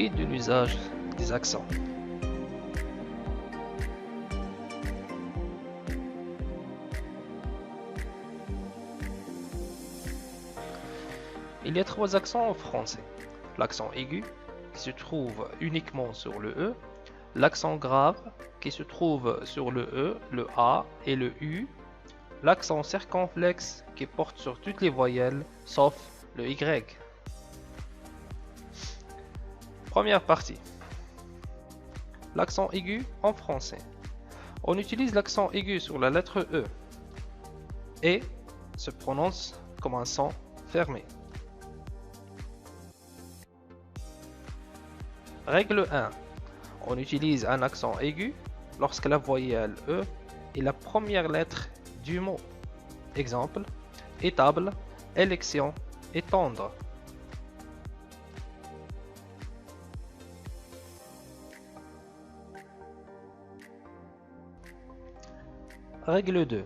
guide de l'usage des accents. Il y a 3 accents en français. L'accent aigu, qui se trouve uniquement sur le E, l'accent grave, qui se trouve sur le E, le A et le U, l'accent circonflexe, qui porte sur toutes les voyelles, sauf le Y. Première partie. L'accent aigu en français. On utilise l'accent aigu sur la lettre E et se prononce comme un son fermé. Règle 1. On utilise un accent aigu lorsque la voyelle E est la première lettre du mot. Exemple, étable, élection, étendre. Règle 2.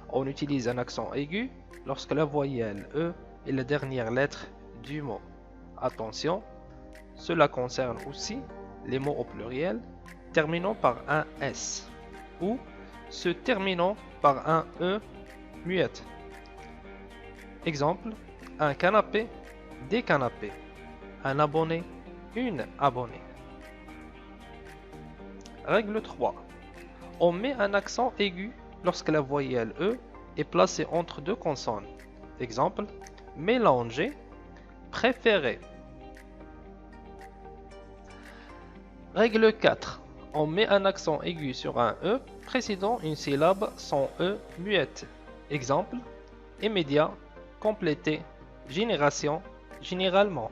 On utilise un accent aigu lorsque la voyelle E est la dernière lettre du mot. Attention, cela concerne aussi les mots au pluriel terminant par un S ou se terminant par un E muette. Exemple, un canapé, des canapés, un abonné, une abonnée. Règle 3. On met un accent aigu lorsque la voyelle E est placée entre deux consonnes. Exemple, mélanger, préférer. Règle 4. On met un accent aigu sur un E précédant une syllabe sans E muette. Exemple, immédiat, complété, génération, généralement.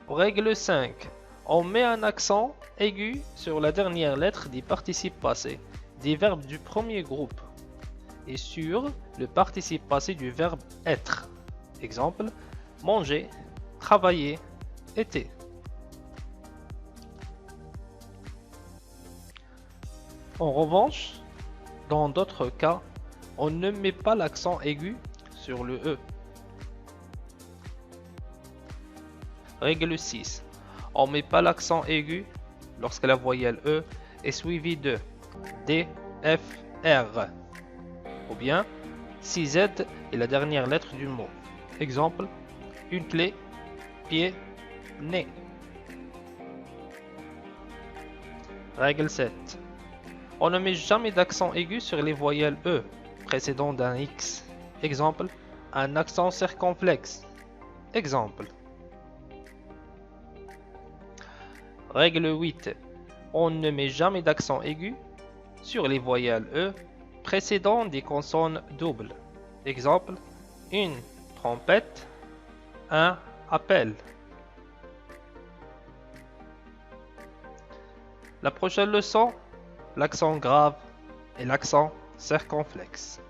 Règle 5. On met un accent aigu sur la dernière lettre des participes passés des verbes du premier groupe et sur le participe passé du verbe être. Exemple, manger, travailler, était. En revanche, dans d'autres cas, on ne met pas l'accent aigu sur le E. Règle 6. On ne met pas l'accent aigu lorsque la voyelle E est suivie de D, F, R. Ou bien, si Z est la dernière lettre du mot. Exemple, une clé, pied, nez. Règle 7. On ne met jamais d'accent aigu sur les voyelles E précédant d'un X. Exemple, un accent circonflexe. Exemple. Règle 8. On ne met jamais d'accent aigu sur les voyelles E précédant des consonnes doubles. Exemple, une trompette, un appel. La prochaine leçon, l'accent grave et l'accent circonflexe.